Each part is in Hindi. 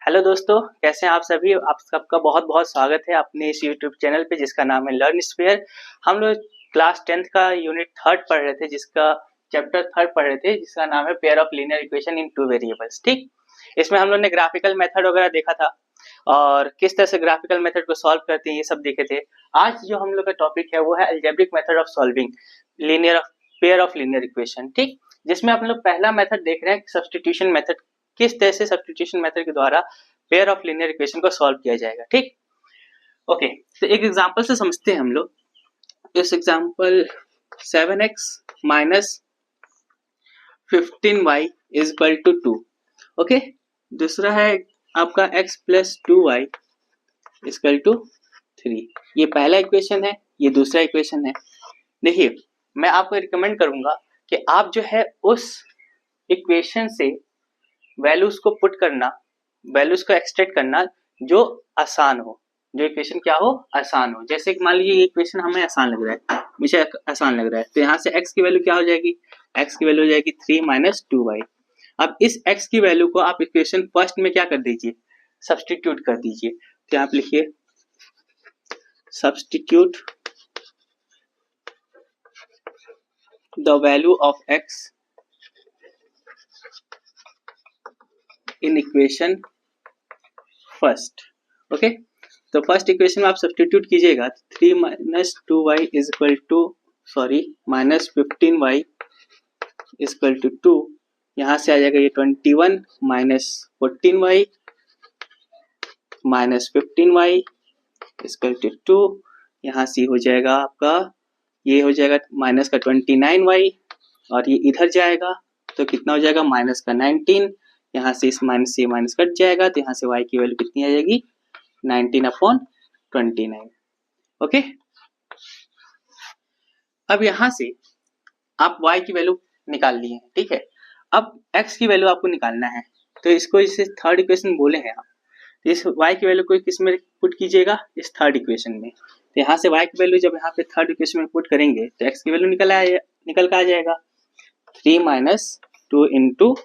हेलो दोस्तों, कैसे हैं आप सभी। आप सबका बहुत बहुत स्वागत है अपने इस यूट्यूब चैनल पे जिसका नाम है लर्न स्फीयर। हम लोग क्लास 10th का यूनिट 3 पढ़ रहे थे, जिसका चैप्टर 3 पढ़ रहे थे, जिसका नाम है pair of linear equation in two variables. ठीक, इसमें हम लोग ने ग्राफिकल मेथड वगैरह देखा था और किस तरह से ग्राफिकल मेथड को सॉल्व करते हैं ये सब देखे थे। आज जो हम लोग का टॉपिक है वो है algebraic method of solving linear pair of linear equation. ठीक, जिसमें हम लोग पहला मेथड देख रहे हैं सब्स्टिट्यूशन मेथड, किस तरह से सब्स्टिट्यूशन मेथड के द्वारा पेयर ऑफ लीनियर इक्वेशन को सॉल्व किया जाएगा। ठीक, ओके, तो एक एग्जांपल से समझते हैं हम लोग। इस example 7x minus 15y is equal to 2। Okay, दूसरा है आपका x plus 2y is equal to 3। ये पहला इक्वेशन है, ये दूसरा इक्वेशन है। देखिए, मैं आपको रिकमेंड करूंगा कि आप जो है उस इक्वेशन से वैल्यूज को पुट करना, वैल्यूज को एक्सट्रैक्ट करना जो आसान हो, जो इक्वेशन क्या हो, आसान हो। जैसे मान लीजिए ये इक्वेशन हमें आसान लग रहा है, मुझे आसान लग रहा है, तो यहाँ से x की वैल्यू क्या हो जाएगी, x की वैल्यू हो जाएगी 3 माइनस 2y। अब इस x की वैल्यू को आप इक्वेशन फर्स्ट में क्या कर दीजिए, सब्स्टिट्यूट कर दीजिए। तो यहाँ पे लिखिए substitute the value of x in equation first. Okay, तो फर्स्ट इक्वेशन में आप सब्स्टिट्यूट कीजिएगा, 3 minus 2y is equal to minus 15y is equal to 2। यहाँ से आ जाएगा ये 21 minus 14y minus 15y is equal to 2। यहाँ से हो जाएगा आपका, ये हो जाएगा माइनस का 29y और ये इधर जाएगा तो कितना हो जाएगा, माइनस का 19। यहाँ से इस माइनस से माइनस कट जाएगा तो यहाँ से y की वैल्यू कितनी आ जाएगी, 19/29। ओके, अब यहाँ से आप y की वैल्यू निकाल लिए हैं। ठीक है, अब x की वैल्यू आपको निकालना है, तो इसको इसे थर्ड इक्वेशन बोले हैं आप। तो इस y की वैल्यू को किस में पुट कीजिएगा, इस थर्ड इक्वेशन में। तो यहाँ से y की वैल्यू जब यहाँ पे थर्ड इक्वेशन में पुट करेंगे तो x की वैल्यू निकल कर आ जाएगा 3 माइनस 2 इंटू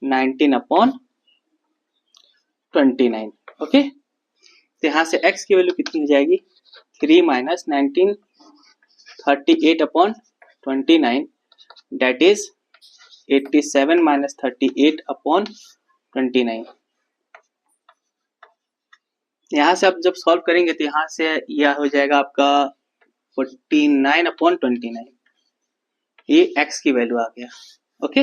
19/29। ओके, तो यहाँ से x की वैल्यू कितनी हो जाएगी, 3 माइनस 19 38/29, that is 87 minus 38/29। यहाँ से आप जब सॉल्व करेंगे तो यहाँ से यह हो जाएगा आपका 49/29। ये x की वैल्यू आ गया। ओके,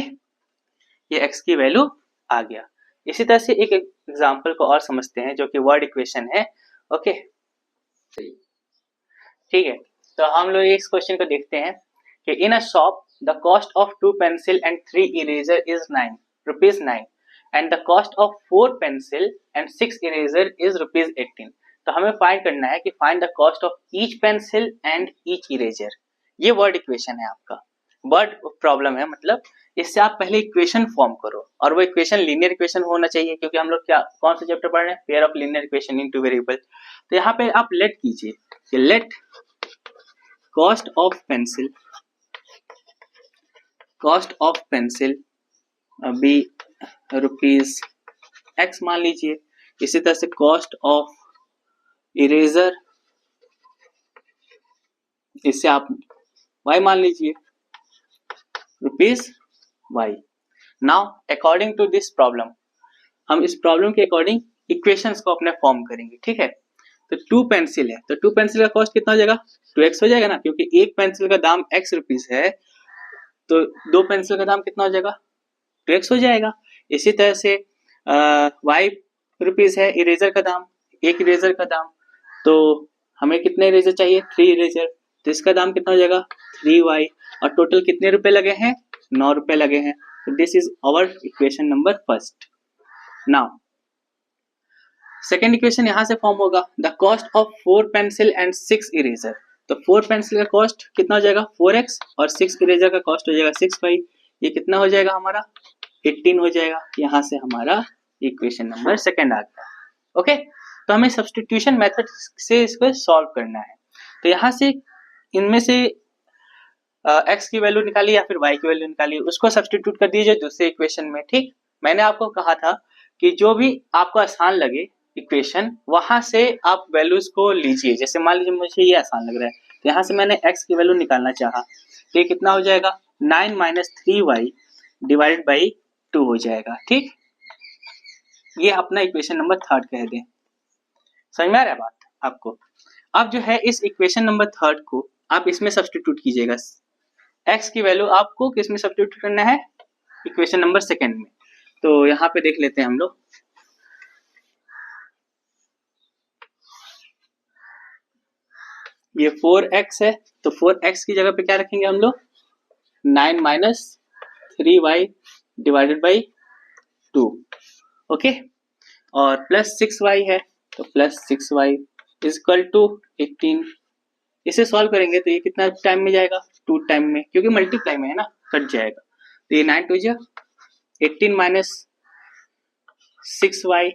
ये x की वैल्यू आ गया। इसी तरह से एक एग्जांपल को और समझते हैं जो कि वर्ड इक्वेशन है। ओके, ठीक है, तो हम लोग इस क्वेश्चन को देखते हैं कि in a shop the cost of 2 pencil and 3 eraser is ₹9 and the cost of 4 pencil and 6 eraser is ₹18। तो हमें फाइंड करना है कि find the cost of each pencil and each eraser. ये वर्ड इक्वेशन है आपका, वर्ड प्रॉब्लम है, मतलब इससे आप पहले इक्वेशन फॉर्म करो और वो इक्वेशन लीनियर इक्वेशन होना चाहिए, क्योंकि हम लोग क्या कौन सा चैप्टर पढ़ रहे हैं, pair of linear equation in two variable. तो यहाँ पे आप लेट कीजिए कि लेट कॉस्ट ऑफ पेंसिल अभी ₹x मान लीजिए। इसी तरह से कॉस्ट ऑफ इरेजर, इससे आप y मान लीजिए ₹y। Now according to this problem, हम इस प्रॉब्लम के अकॉर्डिंग इक्वेशंस को अपने फॉर्म करेंगे। ठीक है, तो 2 पेंसिल है तो 2 पेंसिल का कॉस्ट कितना हो जाएगा, 2x हो जाएगा ना, क्योंकि एक पेंसिल का दाम x रुपीस है तो 2 पेंसिल का दाम कितना हो जाएगा, 2x हो जाएगा। इसी तरह से y रुपीस है इरेजर का दाम, एक इरेजर का दाम, तो हमें कितने इरेजर चाहिए, 3 इरेजर, तो इसका दाम कितना हो जाएगा 3y और टोटल कितने रुपए लगे हैं, 9 रुपए लगे हैं। तो this is our equation number first. Now second equation यहाँ से फॉर्म होगा, the cost of 4 pencil and 6 eraser. तो 4 पेंसिल का कॉस्ट कितना हो जाएगा 4x और 6 इरेजर का कॉस्ट हो जाएगा 6y। ये कितना हो जाएगा हमारा 18 हो जाएगा। यहाँ से हमारा इक्वेशन नंबर सेकेंड आ गया। ओके, तो हमें सब्स्टिट्यूशन मेथड से इसको सॉल्व करना है। तो यहाँ से इनमें से x की वैल्यू निकालिए या फिर y की वैल्यू निकालिए, उसको सब्स्टिट्यूट कर दीजिए दूसरे इक्वेशन में। ठीक, मैंने आपको कहा था कि जो भी आपको आसान लगे इक्वेशन, वहां से आप वैल्यूज को लीजिए। जैसे मान लीजिए मुझे ये आसान लग रहा है, तो यहाँ से मैंने x की वैल्यू निकालना चाहा, तो ये कितना हो जाएगा 9 माइनस 3y डिवाइडेड बाई 2 हो जाएगा। ठीक, ये अपना इक्वेशन नंबर 3 कह दें। समझ में आ रहा है बात आपको? अब जो है इस इक्वेशन नंबर 3 को आप इसमें सब्स्टिट्यूट कीजिएगा। x की वैल्यू आपको किस में सब्स्टिट्यूट करना है? इक्वेशन नंबर 2 में। तो यहाँ पे देख लेते हैं हम लोग। ये 4x है, तो 4x की जगह पे क्या रखेंगे हम लोग? 9 minus 3y divided by 2। Okay, और प्लस 6y है, तो plus 6y is equal to 18। इसे सॉल्व करेंगे तो ये कितना टाइम में जाएगा? 2 टाइम में, क्योंकि मल्टीप्लाई में है ना, कट जाएगा। तो ये 9 2 18 minus 6y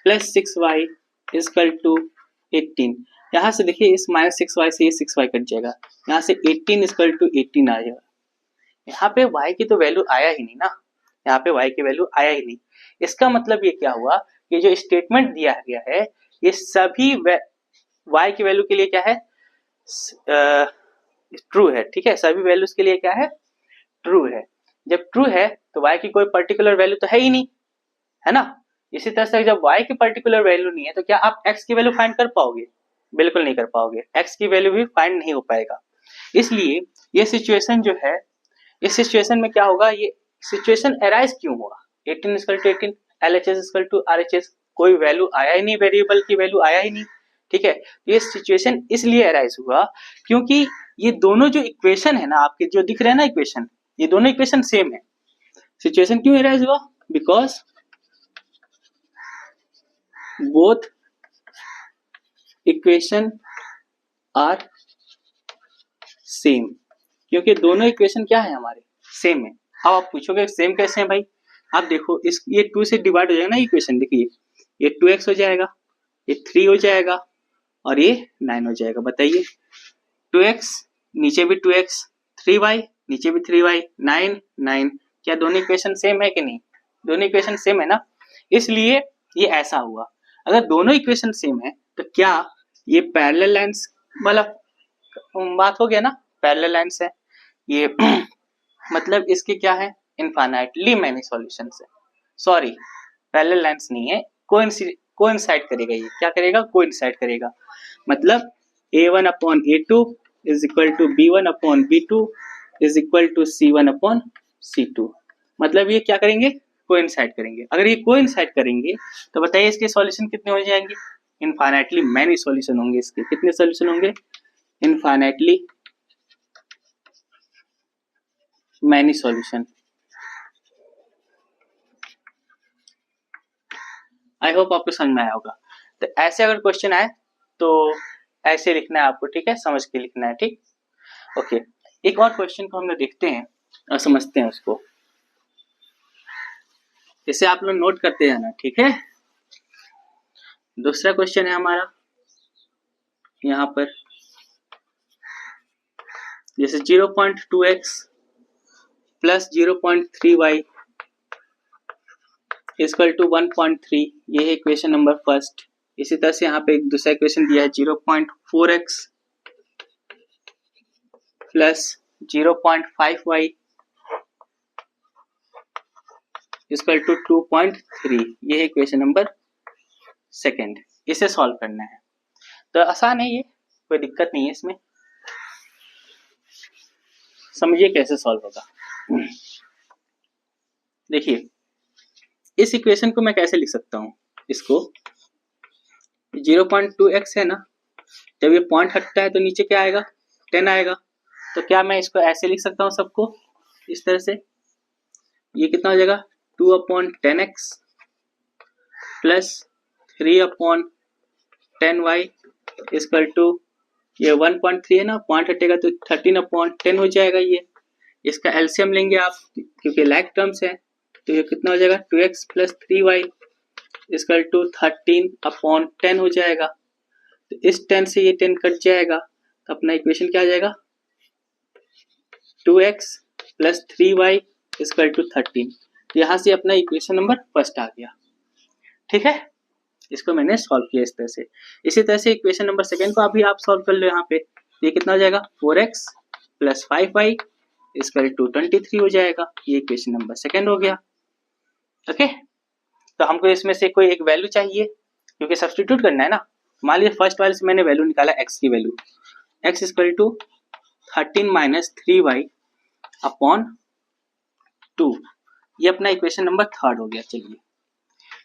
plus 6y is equal to 18। यहाँ से देखिए इस माइनस 6y से ये 6y कट जाएगा, यहाँ से 18 इज इक्वल टू 18 आ जाएगा। यहाँ पे y की तो वैल्यू आया ही नहीं ना, यहाँ पे y की वैल्यू आया ही नहीं। इसका मतलब ये क्या हुआ कि जो स्टेटमेंट दिया गया है ये सभी y की वैल्यू के लिए क्या है? ट्रू है। ठीक है, सभी वैल्यूज के लिए क्या है? ट्रू है। जब ट्रू है तो y की कोई पर्टिकुलर वैल्यू तो है ही नहीं, है ना। इसी तरह से जब y की पर्टिकुलर वैल्यू नहीं है तो क्या आप x की वैल्यू फाइंड कर पाओगे? बिल्कुल नहीं कर पाओगे, x की वैल्यू भी फाइंड नहीं हो पाएगा। इसलिए ये सिचुएशन जो है, इस सिचुएशन में क्या होगा? ये सिचुएशन अराइज क्यों हुआ? 18 equal to 18, LHS equal to RHS, कोई वैल्यू आया ही नहीं, वेरिएबल की वैल्यू आया ही नहीं। ठीक है, ये सिचुएशन इसलिए अराइज हुआ क्योंकि ये दोनों जो इक्वेशन है ना आपके, जो दिख रहे हैं ना इक्वेशन, ये दोनों इक्वेशन सेम है। सिचुएशन क्यों अराइज हुआ? Because both equation are same, क्योंकि दोनों इक्वेशन क्या है हमारे? सेम है। अब आप पूछोगे सेम कैसे हैं भाई? आप देखो इस ये 2 से डिवाइड हो जाएगा ना इक्वेशन, देखिए ये 2x हो जाएगा, ये 3 हो जाएगा और ये 9 हो जाएगा। बताइए 2x नीचे भी 2x, 3y नीचे भी 3y, 9 9, क्या दोनों इक्वेशन सेम है कि नहीं? दोनों इक्वेशन सेम है ना, इसलिए ये ऐसा हुआ। अगर दोनों इक्वेशन सेम है तो क्या ये पैरेलल लाइंस वाला बात हो गया ना? पैरेलल लाइंस है ये मतलब इसके क्या है? इनफाइनाइटली मैनी सॉल्यूशंस है। सॉरी, पैरेलल लाइंस नहीं है, कोइंसाइड करेगा। ये क्या करेगा? कोइंसाइड करेगा। मतलब a1 upon a2 is equal to b1 upon b2 is equal to c1 upon c2। मतलब ये क्या करेंगे? कोइंसाइड करेंगे। अगर ये कोइंसाइड करेंगे तो बताइए इसके सॉल्यूशन कितने हो जाएंगे? इनफाइनाइटली मैनी सॉल्यूशन होंगे इसके। कितने सॉल्यूशन होंगे? Infinitely many solution. I hope आपको समझ में आया होगा। तो ऐसे अगर क्वेश्चन आए तो ऐसे लिखना है आपको, ठीक है, समझ के लिखना है। ठीक, ओके। एक और क्वेश्चन को हम लोग देखते हैं और समझते हैं उसको, इसे आप लोग नोट करते जाना, ठीक है। दूसरा क्वेश्चन है हमारा यहाँ पर, जैसे 0.2x plus 0.3y equal to 1.3, ये है इक्वेशन नंबर फर्स्ट। इसी तरह से यहाँ पे एक दूसरा इक्वेशन दिया है 0.4x plus 0.5y equal to 2.3, ये है इक्वेशन नंबर सेकेंड। इसे सॉल्व करना है। तो आसान है ये, कोई दिक्कत नहीं है इसमें। समझिए कैसे सॉल्व होगा। देखिए इस इक्वेशन को मैं कैसे लिख सकता हूँ? इसको 0.2x है ना, जब ये पॉइंट हटता है तो नीचे क्या आएगा? 10 आएगा। तो क्या मैं इसको ऐसे लिख सकता हूँ सबको इस तरह से? ये कितना हो जाएगा? 2/10x plus 3/10y equal to, ये 1.3 है ना, पॉइंट हटेगा तो 13/10 हो जाएगा। ये इसका एलसीएम लेंगे आप क्योंकि लाइक टर्म्स है, तो ये कितना हो जाएगा? 2x plus 3y equal to 13/10 हो जाएगा। तो इस 10 से ये 10 कट जाएगा, तो अपना इक्वेशन क्या आ जाएगा? 2x plus 3y equal to 13। तो यहाँ से अपना इक्वेशन नंबर फर्स्ट आ गया। ठीक है, इसको मैंने सॉल्व किया इस तरह से। इसी तरह से इक्वेशन नंबर सेकेंड को अभी आप सॉल्व कर लो। यहाँ पे ये कितना हो जाएगा 4x plus 5y equal to 23 हो जाएगा। ये इक्वेशन नंबर सेकेंड हो गया। ओके, तो हमको इसमें से कोई एक वैल्यू चाहिए क्योंकि सब्स्टिट्यूट करना है ना। मान लीजिए फर्स्ट वाले से मैंने वैल्यू निकाला x की value, x equal to 13 minus 3y upon 2। ये अपना इक्वेशन नंबर थर्ड हो गया। चलिए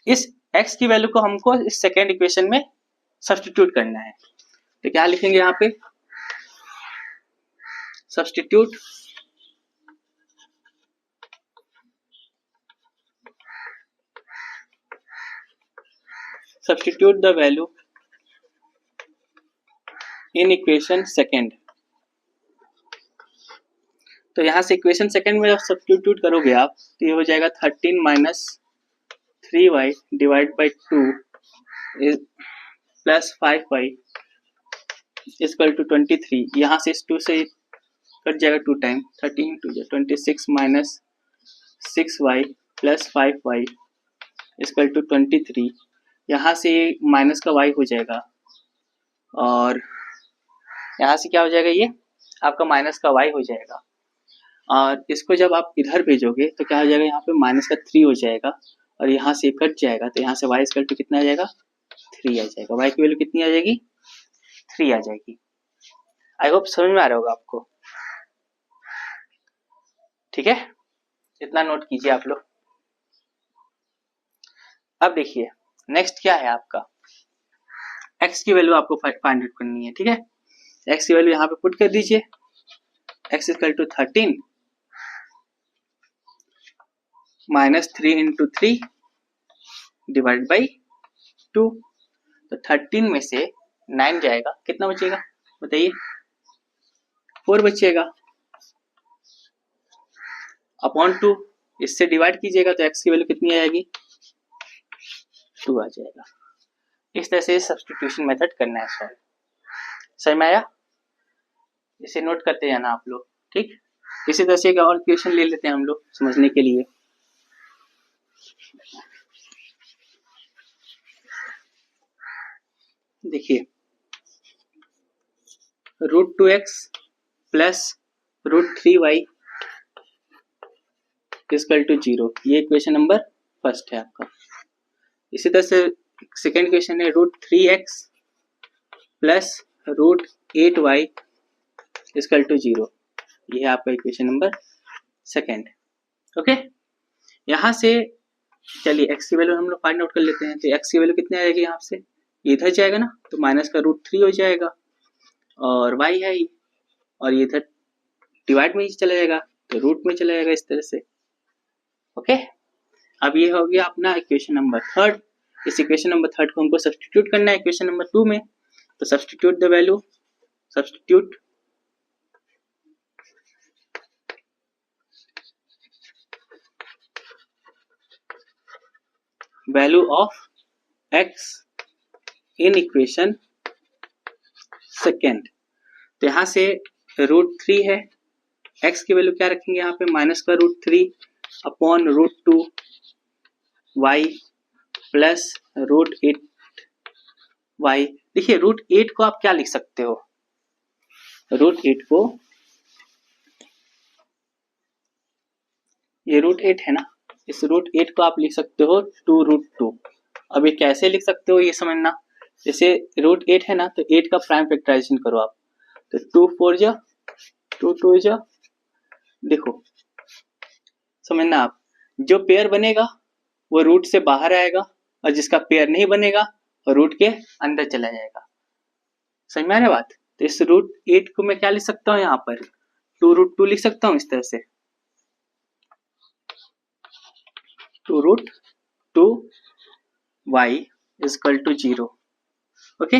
इस x की वैल्यू को हमको इस सेकेंड इक्वेशन में सब्स्टिट्यूट करना है। तो क्या लिखेंगे यहाँ पे, substitute the value in equation second. तो यहाँ से इक्वेशन सेकेंड में जब सब्स्टिट्यूट करोगे आप तो ये हो जाएगा 13 minus 3y divide by 2 plus 5y equal to 23। यहाँ से इस 2 से कट जाएगा 2 time, 13 two 26 minus 6y plus 5y equal to 23। यहाँ से माइनस का y हो जाएगा और यहाँ से क्या हो जाएगा, ये आपका माइनस का y हो जाएगा। और इसको जब आप इधर भेजोगे तो क्या हो जाएगा, यहाँ पे माइनस का 3 हो जाएगा और यहाँ से कट जाएगा तो यहाँ से y इक्वल टू कितना आ जाएगा 3 आ जाएगा। y की वैल्यू कितनी आ जाएगी 3 आ जाएगी। आई होप समझ में आ रहा होगा आपको। ठीक है, इतना नोट कीजिए आप लोग। अब देखिए नेक्स्ट क्या है आपका, x की वैल्यू आपको फाइंड आउट करनी है। ठीक है, x की वैल्यू यहाँ पे पुट कर दीजिए, x equal to 13 minus 3 into 3 divide by 2। तो 13 में से 9 जाएगा, कितना बचेगा बताइए, 4 बचेगा अपॉन 2। इससे डिवाइड कीजिएगा तो x की वैल्यू कितनी आएगी 2 आ जाएगा। इस तरह से सब्स्टिट्यूशन मेथड करना है सॉल्व। समझ में आया, इसे नोट करते जाना आप लोग। ठीक, इसी तरह से एक और क्वेश्चन ले लेते हैं हम लोग समझने के लिए। देखिए √2x plus √3y equal to 0, ये इक्वेशन नंबर फर्स्ट है आपका। इसी तरह से सेकेंड क्वेश्चन है √3x plus √8y equal to 0, ये है आपका इक्वेशन नंबर सेकेंड। ओके, यहाँ से चलिए x की वैल्यू हम लोग फाइंड आउट कर लेते हैं। तो x की वैल्यू कितनी आएगी, यहाँ से इधर जाएगा ना तो माइनस का √3 हो जाएगा और y है ही, और ये इधर डिवाइड में ही चला जाएगा तो रूट में चला जाएगा इस तरह से। ओके, अब ये हो गया अपना इक्वेशन नंबर थर्ड। इस इक्वेशन नंबर थर्ड को हमको सब्स्टिट्यूट करना है इक्वेशन नंबर 2 में। तो substitute the value, substitute value of x in equation second. तो यहाँ से √3 है, x की वैल्यू क्या रखेंगे यहाँ पे माइनस का √3 अपॉन √2 y प्लस √8 y। देखिए √8 को आप क्या लिख सकते हो, √8 को, ये √8 है ना, इस √8 को आप लिख सकते हो 2√2। अब ये कैसे लिख सकते हो ये समझना। जैसे √8 है ना तो 8 का प्राइम फैक्टराइजेशन करो आप, तो 2 4 जा 2 2 जा, देखो समझना आप, जो पेयर बनेगा वो रूट से बाहर आएगा और जिसका पेयर नहीं बनेगा वो रूट के अंदर चला जाएगा। समझ में आ रहा बात। तो इस √8 को मैं क्या लिख सकता हूँ यहाँ पर 2√2 लिख सकता हूँ इस तरह से, 2√2 y इक्वल टू 0। ओके,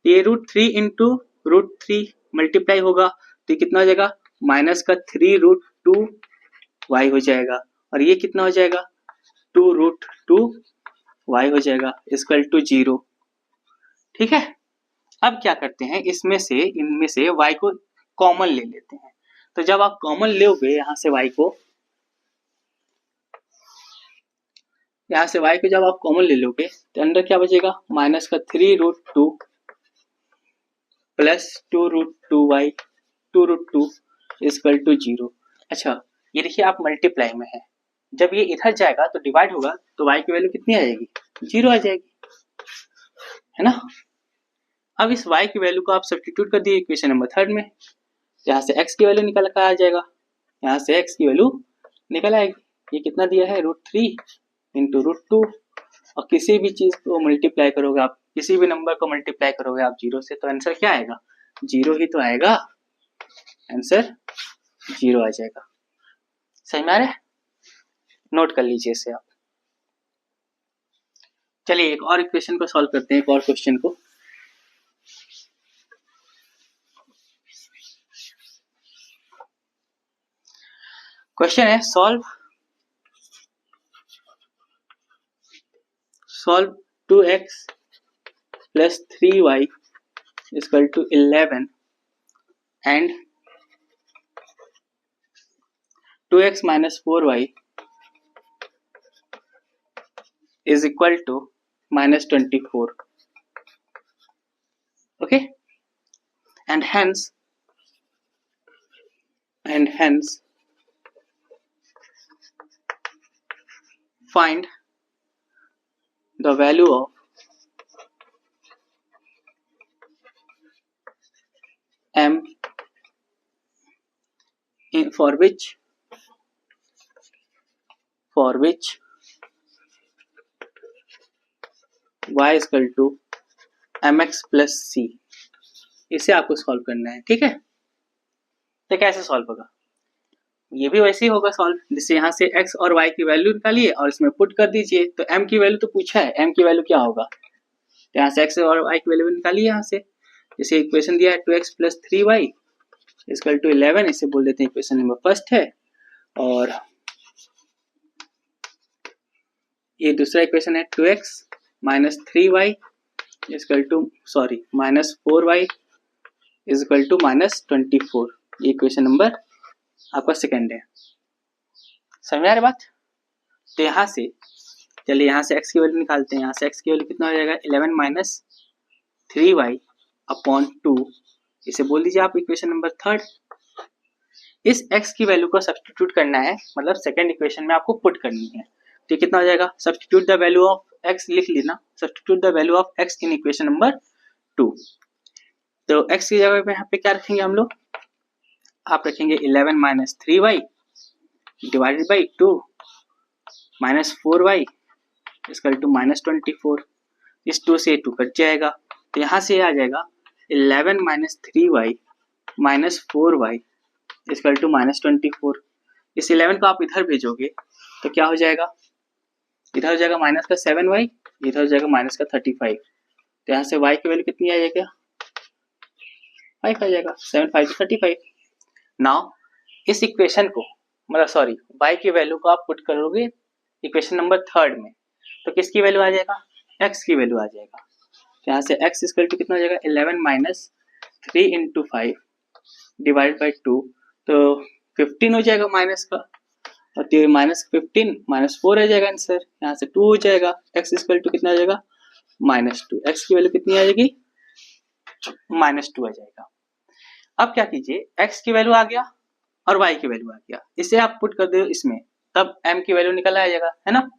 ये √3 इंटू √3 मल्टीप्लाई होगा तो ये कितना हो जाएगा माइनस का 3√2 y हो जाएगा, और ये कितना हो जाएगा 2√2 y हो जाएगा इक्वल टू 0। ठीक है, अब क्या करते हैं, इसमें से इनमें से y को कॉमन ले लेते हैं। तो जब आप कॉमन लोगे यहाँ से y को, यहाँ से y को जब आप कॉमन ले लोगे तो अंदर क्या बचेगा, माइनस का 3√2 प्लस 2√2y 2√2 इक्वल टू 0। अच्छा ये देखिए आप मल्टीप्लाई में है, जब ये इधर जाएगा तो डिवाइड होगा तो y की वैल्यू कितनी आ जाएगी, 0 आ जाएगी, है ना। अब इस y की वैल्यू को आप सब्स्टिट्यूट कर दिए इक्वेशन नंबर 3 में, यहाँ से x की वैल्यू निकल कर आ जाएगा, यहाँ से x की वैल्यू निकल आएगी, ये कितना दिया है √3 इंटू √2, और किसी भी चीज को मल्टीप्लाई करोगे आप, किसी भी नंबर को मल्टीप्लाई करोगे आप 0 से तो आंसर क्या आएगा, 0 ही तो आएगा, आंसर 0 आ जाएगा। सही में आ रहा है, नोट कर लीजिए इसे आप। चलिए एक और इक्वेशन को सॉल्व करते हैं, एक और क्वेश्चन को। क्वेश्चन है solve 2x plus 3y is equal to 11 and 2x minus 4y is equal to minus 24. Okay, and hence find the value of m for which y is equal to mx plus c। इसे आपको सॉल्व करना है, ठीक है। तो कैसे सॉल्व होगा, ये भी वैसे ही होगा सॉल्व, जिससे यहाँ से x और y की वैल्यू निकालिए और इसमें पुट कर दीजिए, तो m की वैल्यू तो पूछा है, m की वैल्यू क्या होगा, तो यहाँ से x और y की वैल्यू निकालिए, यहाँ से जैसे इक्वेशन दिया है 2x plus 3y equal to 11, इसे बोल देते हैं इक्वेशन नंबर फर्स्ट है, और ये दूसरा इक्वेशन है 2x minus 3y equal to minus 4y equal to minus 24, ये इक्वेशन नंबर आपका सेकेंड है। समझ में आ रही बात। तो यहाँ से चलिए यहाँ से x की वैल्यू निकालते हैं, यहाँ से x की वैल्यू कितना हो जाएगा 11 minus 3y अपॉन 2, इसे बोल दीजिए आप इक्वेशन नंबर थर्ड। इस x की वैल्यू को सब्स्टिट्यूट करना है, मतलब सेकंड इक्वेशन में आपको पुट करनी है, तो कितना हो जाएगा, substitute the value of x लिख लेना, substitute the value of x in equation number 2। तो x की जगह पे यहाँ पे क्या रखेंगे हम लोग, आप रखेंगे 11 minus 3y divided by 2 minus 4y equal to minus 24, इस 2 से 2 कट जाएगा, तो यहाँ से आ जाएगा 11 minus 3y minus 4y equal to minus 24। इस 11 को आप इधर भेजोगे तो क्या हो जाएगा, इधर हो जाएगा माइनस का 7y, इधर हो जाएगा माइनस का 35, तो यहाँ से y की वैल्यू कितनी आ जाएगा, 5 आ जाएगा, 7 5 35। नाउ इस इक्वेशन को मतलब y की वैल्यू को आप पुट करोगे इक्वेशन नंबर थर्ड में, तो किसकी वैल्यू आ जाएगा, x की वैल्यू आ जाएगा, तो यहाँ से x इक्वल टू कितना हो जाएगा 11 माइनस 3 इंटू 5 डिवाइड बाई 2, तो 15 हो जाएगा माइनस का, और माइनस 15 माइनस 4 आ जाएगा आंसर, यहाँ से 2 हो जाएगा, x इक्वल टू कितना आ जाएगा -2, x की वैल्यू कितनी आ जाएगी -2 आ जाएगा। अब क्या कीजिए, x की वैल्यू आ गया और y की वैल्यू आ गया, इसे आप पुट कर दो इसमें, तब m की वैल्यू निकल आ जाएगा, है ना।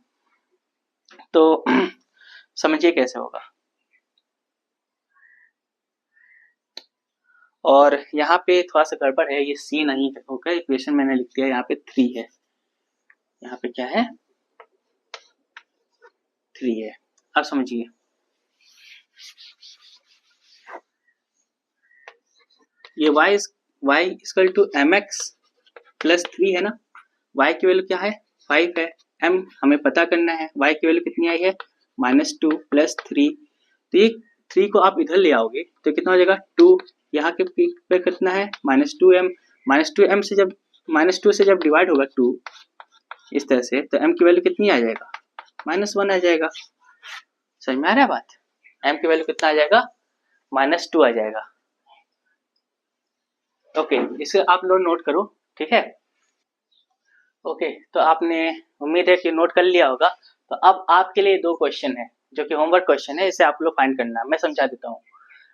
तो समझिए कैसे होगा। और यहाँ पे थोड़ा सा गड़बड़ है, ये c नहीं होगा, इक्वेशन मैंने लिख दिया यहाँ पे 3 है, यहाँ पे क्या है 3 है। अब समझिए, ये y equal to mx plus 3 है ना, y की वैल्यू क्या है 5 है, m हमें पता करना है, y की वैल्यू कितनी आई है -2 प्लस 3, तो ये 3 को आप इधर ले आओगे तो कितना हो जाएगा 2, यहाँ के पीक पे कितना है -2m, -2m से जब -2 से जब डिवाइड होगा 2 इस तरह से, तो m की वैल्यू कितनी आ जाएगा -1 आ जाएगा। समझ में आ रहा है बात, m की वैल्यू कितना आ जाएगा -2 आ जाएगा। ओके, इसे आप लोग नोट करो, ठीक है। ओके, तो आपने उम्मीद है कि नोट कर लिया होगा। तो अब आपके लिए दो क्वेश्चन है जो कि होमवर्क क्वेश्चन है, इसे आप लोग फाइंड करना है। मैं समझा देता हूँ।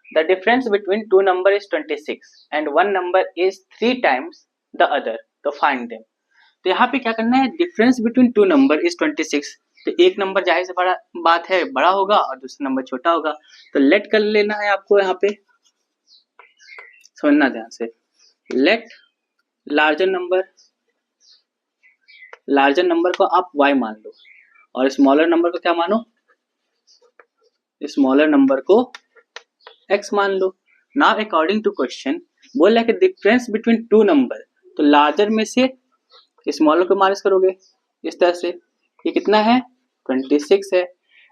The difference between two number is 26 and one number is 3 times the other, तो फाइंड देम। तो यहाँ पे क्या करना है, difference between two number is 26, तो एक नंबर जाहिर से बड़ा बात है बड़ा होगा और दूसरा नंबर छोटा होगा, तो लेट कर लेना है आपको। यहाँ पे समझना ध्यान से, लेट लार्जर नंबर को आप y मान लो और स्मॉलर नंबर को क्या मानो, स्मॉलर नंबर को x मान लो। नाउ अकॉर्डिंग टू क्वेश्चन बोला है कि डिफरेंस बिटवीन टू नंबर, तो लार्जर में से स्मॉलर को माइनस करोगे इस तरह से, ये कितना है 26 है,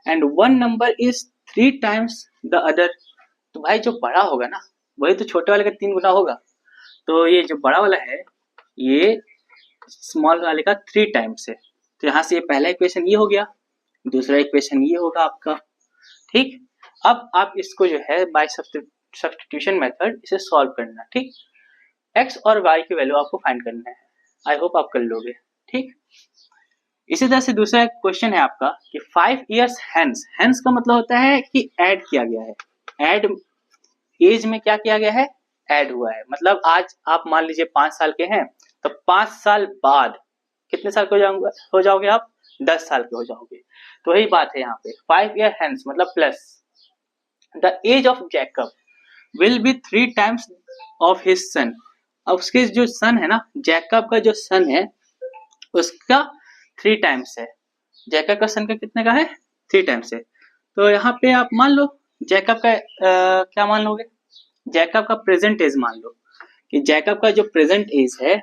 and one number is 3 times the other, तो भाई जो बड़ा होगा ना वही तो छोटे वाले का 3 गुना होगा, तो ये जो बड़ा वाला है ये स्मॉल वाले का 3 टाइम्स है। तो यहाँ से ये पहला इक्वेशन ये हो गया, दूसरा इक्वेशन ये होगा आपका। ठीक, अब आप इसको जो है बाय सब्स्टिट्यूशन मेथड इसे सॉल्व करना। ठीक, x और y की वैल्यू आपको फाइंड करना है। आई होप आप कर लोगे। ठीक, इसी तरह से दूसरा क्वेश्चन है आपका कि 5 years hence, hence का मतलब होता है कि ऐड किया गया है, ऐड एज में क्या किया गया है, ऐड हुआ है। मतलब आज आप मान लीजिए 5 साल के हैं, तो 5 साल बाद कितने साल के हो जाओगे आप, 10 साल के हो जाओगे। तो वही बात है यहाँ पे 5 year hence मतलब plus the age of Jacob will be 3 times of his son. अब उसके जो सन है ना, जैकब का जो सन है उसका 3 टाइम्स है, जैकब का सन का कितने का है 3 टाइम्स है। तो यहाँ पे आप मान लो जैकब का क्या मान लोगे, जैकब का प्रेजेंट एज मान लो कि जैकब का जो प्रेजेंट एज है,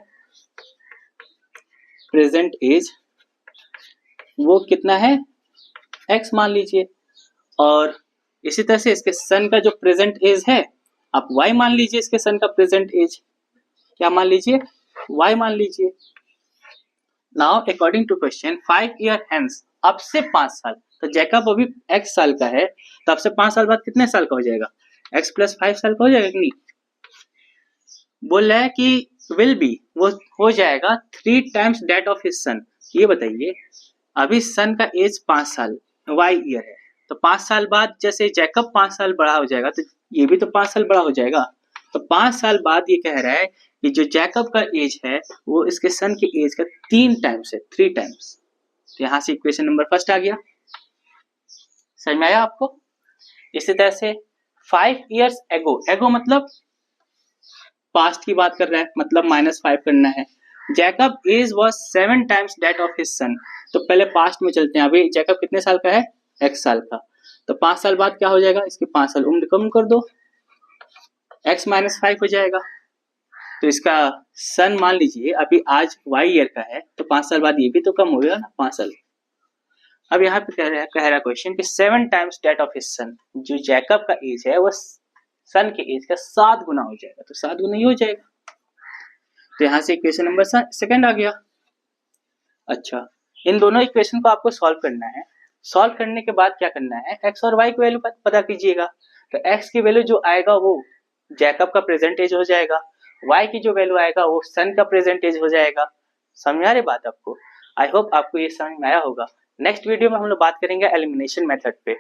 प्रेजेंट एज वो कितना है x मान लीजिए, और इसी तरह से इसके सन का जो प्रेजेंट एज है आप y मान लीजिए, इसके सन का प्रेजेंट एज क्या मान लीजिए, y मान लीजिए। Now according to question 5 year hence, अब से 5 साल, तो जैकब अभी x साल का है, तो अब से 5 साल बाद कितने साल का हो जाएगा, x प्लस 5 साल का हो जाएगा कि नहीं। बोल रहा है कि विल बी वो हो जाएगा 3 टाइम्स दैट ऑफ हिज सन। ये बताइए अभी सन का एज 5 साल y ईयर है, तो 5 साल बाद जैसे जैकब 5 साल बड़ा हो जाएगा तो ये भी तो 5 साल बड़ा हो जाएगा। तो 5 साल बाद ये कह रहा है कि जो जैकब का एज है वो इसके सन के एज का 3 टाइम्स है, 3 टाइम्स। तो यहाँ से इक्वेशन नंबर फर्स्ट आ गया, समझ में आया आपको। इसी तरह से 5 years ago, एगो मतलब पास्ट की बात कर रहा है, मतलब -5 करना है। Jacob age was 7 times that of his son, तो पहले पास्ट में चलते हैं। अभी जैकब कितने साल का है, x साल का, तो 5 साल बाद क्या हो जाएगा, इसके 5 साल उम्र कम कर दो, x - 5 हो जाएगा। तो इसका सन मान लीजिए अभी आज y ईयर का है, तो 5 साल बाद ये भी तो कम हो गया ना 5 साल। अब यहाँ पे कह रहा क्वेश्चन कि 7 टाइम्स दैट ऑफ हिज सन, जो जैकब का एज है वो सन के एज का 7 गुना हो जाएगा, तो 7 गुना ही हो जाएगा। तो यहाँ से इक्वेशन नंबर सेकंड आ गया। अच्छा, इन दोनों इक्वेशन को आपको सॉल्व करना है। सॉल्व करने के बाद क्या करना है, x और y की वैल्यू पता कीजिएगा। तो x की वैल्यू जो आएगा वो जैकब का प्रेजेंट एज हो जाएगा, y की जो वैल्यू आएगा वो सन का प्रेजेंट एज हो जाएगा। समझ आ रही बात आपको। आई होप आपको ये समझ में आया होगा। नेक्स्ट वीडियो में हम लोग बात करेंगे एलिमिनेशन मेथड पे।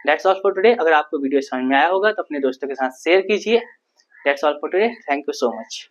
That's all for today. अगर आपको वीडियो समझ में आया होगा तो अपने दोस्तों के साथ शेयर कीजिए। That's all for today, thank you so much.